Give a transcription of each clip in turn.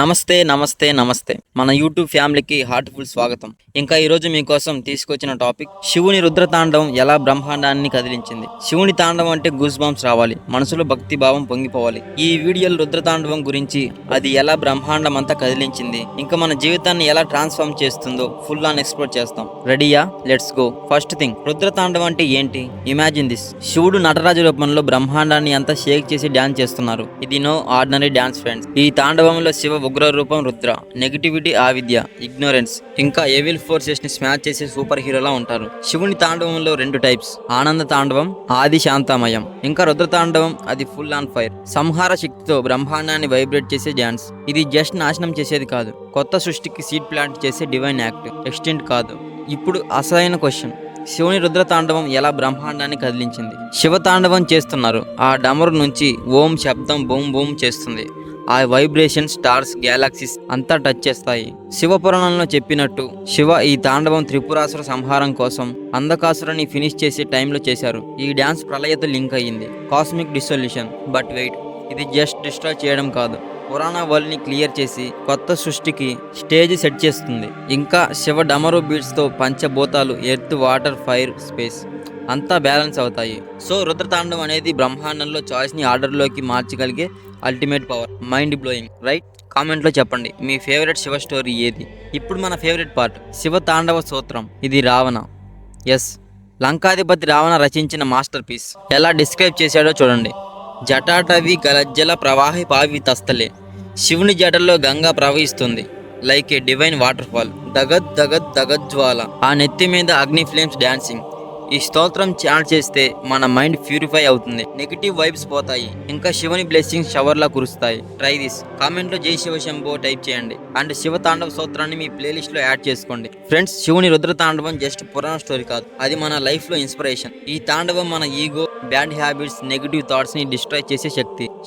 నమస్తే నమస్తే నమస్తే మన యూట్యూబ్ ఫ్యామిలీకి హార్ట్ఫుల్ స్వాగతం. ఇంకా ఈరోజు మీకోసం తీసుకొచ్చిన టాపిక్ శివుని రుద్రతాండవం ఎలా బ్రహ్మాండాన్ని కదిలించింది. శివుని తాండవం అంటే గూస్ బంప్స్ రావాలి, మనసులో భక్తి భావం పొంగిపోవాలి. ఈ వీడియోలో రుద్రతాండవం గురించి, అది ఎలా బ్రహ్మాండం అంతా కదిలించింది, ఇంకా మన జీవితాన్ని ఎలా ట్రాన్స్ఫార్మ్ చేస్తుందో ఫుల్ ఆన్ ఎక్స్ప్లోర్ చేస్తాం. రెడీయా? Let's go. ఫస్ట్ థింగ్, రుద్రతాండవం అంటే ఏంటి? Imagine this. శివుడు నటరాజు రూపంలో బ్రహ్మాండాన్ని అంతా షేక్ చేసి డాన్స్ చేస్తున్నారు. ఇది నో ఆర్డినరీ డాన్స్ ఫ్రెండ్స్. ఈ తాండవంలో శివ ఉగ్ర రూపం రుద్ర, నెగిటివిటీ ఆవిద్య, ఇగ్నోరెన్స్, ఇంకా ఏవిల్ ఫోర్సెస్ ని స్మాచ్ చేసే సూపర్ హీరోలా ఉంటారు. శివుని తాండవంలో రెండు టైప్స్, ఆనంద తాండవం, ఆది శాంతమయం. ఇంకా రుద్ర తాండవం, అది ఫుల్ ఆన్ ఫైర్, సంహార శక్తితో బ్రహ్మాండాన్ని వైబ్రేట్ చేసే డాన్స్. ఇది జస్ట్ నాశనం చేసేది కాదు, కొత్త సృష్టికి సీడ్ ప్లాంట్ చేసే డివైన్ యాక్ట్, ఎక్స్టెంట్ కాదు. ఇప్పుడు అసలైన క్వశ్చన్, శివుని రుద్రతాండవం ఎలా బ్రహ్మాండాన్ని కదిలించింది? శివతాండవం చేస్తున్నారు, ఆ డమరు నుంచి ఓం శబ్దం బూమ్ బూమ్ చేస్తుంది. ఆ వైబ్రేషన్ స్టార్స్, గ్యాలక్సీస్ అంతా టచ్ చేస్తాయి. శివపురాణంలో చెప్పినట్టు శివ ఈ తాండవం త్రిపురాసుర సంహారం కోసం అంధకాసురని ఫినిష్ చేసే టైంలో చేశారు. ఈ డ్యాన్స్ ప్రళయతో లింక్ అయ్యింది, కాస్మిక్ డిసొల్యూషన్. బట్ వెయిట్, ఇది జస్ట్ డిస్ట్రాయ్ చేయడం కాదు, పురాణ వరల్డ్ని క్లియర్ చేసి కొత్త సృష్టికి స్టేజ్ సెట్ చేస్తుంది. ఇంకా శివ డమరు బీట్స్తో పంచభూతాలు, ఎర్త్, వాటర్, ఫైర్, స్పేస్ అంతా బ్యాలెన్స్ అవుతాయి. సో రుద్రతాండవం అనేది బ్రహ్మాండంలో చాయిస్ని ఆర్డర్లోకి మార్చగలిగే ultimate power. Mind blowing, right? కామెంట్లో చెప్పండి మీ ఫేవరెట్ శివ స్టోరీ ఏది. ఇప్పుడు మన ఫేవరెట్ పార్ట్, శివ తాండవ సూత్రం. ఇది రావణ, ఎస్, లంకాధిపతి రావణ రచించిన మాస్టర్ పీస్. ఎలా డిస్క్రైబ్ చేశాడో చూడండి. జటాటవి గలజ్జల ప్రవాహి పావితస్తలే, శివుని జటల్లో గంగా ప్రవహిస్తుంది like a divine waterfall. దగద్ దగద్ దగజ్వాల, ఆ నెత్తి మీద అగ్ని ఫ్లేమ్స్ డాన్సింగ్. ఈ స్తోత్రం చాంట్ చేస్తే మన మైండ్ ప్యూరిఫై అవుతుంది, నెగిటివ్ వైబ్స్ పోతాయి, ఇంకా శివుని బ్లెస్సింగ్స్ షవర్లా కురుస్తాయి. Try this. కామెంట్లో జై శివ శంభో టైప్ చేయండి అండ్ శివ తాండవ స్తోత్రాన్ని మీ ప్లేలిస్ట్ లో యాడ్ చేసుకోండి. ఫ్రెండ్స్, శివుని రుద్ర తాండవం జస్ట్ పురాణ స్టోరీ కాదు, అది మన లైఫ్ లో ఇన్స్పిరేషన్. ఈ తాండవం మన ego, bad habits, negative thoughts ని డిస్ట్రాయ్ చేసే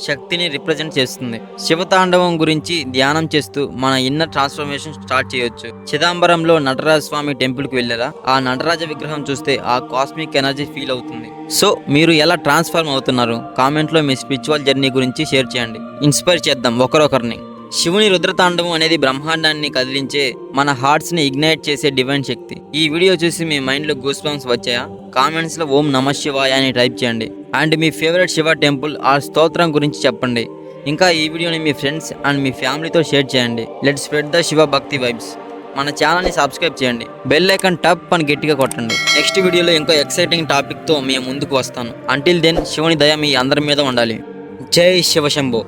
శక్తిని రిప్రజెంట్ చేస్తుంది. శివ తాండవం గురించి ధ్యానం చేస్తూ మన ఇన్నర్ ట్రాన్స్ఫర్మేషన్ స్టార్ట్ చేయొచ్చు. చిదంబరంలో నటరాజ స్వామి టెంపుల్ కి వెళ్ళారా? ఆ నటరాజ విగ్రహం చూస్తే ఆ కాస్మిక్ ఎనర్జీ ఫీల్ అవుతుంది. సో మీరు ఎలా ట్రాన్స్ఫార్మ్ అవుతున్నారు? కామెంట్లో మీ స్పిరిచువల్ జర్నీ గురించి షేర్ చేయండి, ఇన్స్పైర్ చేద్దాం ఒకరొకరిని. శివుని రుద్రతాండవం అనేది బ్రహ్మాండాన్ని కదిలించే, మన హార్ట్స్ ని ఇగ్నైట్ చేసే డివైన్ శక్తి. ఈ వీడియో చూసి మీ మైండ్ లో గూస్ బంప్స్ వచ్చాయా? కామెంట్స్ లో ఓం నమ శివాయ అని టైప్ చేయండి and me favourite Shiva temple ఆ స్తోత్రం గురించి చెప్పండి. ఇంకా ఈ వీడియోని మీ ఫ్రెండ్స్ అండ్ మీ ఫ్యామిలీతో షేర్ చేయండి. లెట్స్ స్ప్రెడ్ ద శివ భక్తి వైబ్స్. మన ఛానల్ని సబ్స్క్రైబ్ చేయండి, బెల్ ఐకాన్ టప్ అని గట్టిగా కొట్టండి. నెక్స్ట్ వీడియోలో ఇంకో ఎక్సైటింగ్ టాపిక్తో మేము ముందుకు వస్తాను. అంటిల్ దెన్, శివుని దయ మీ అందరి మీద ఉండాలి. జై శివ శంభో.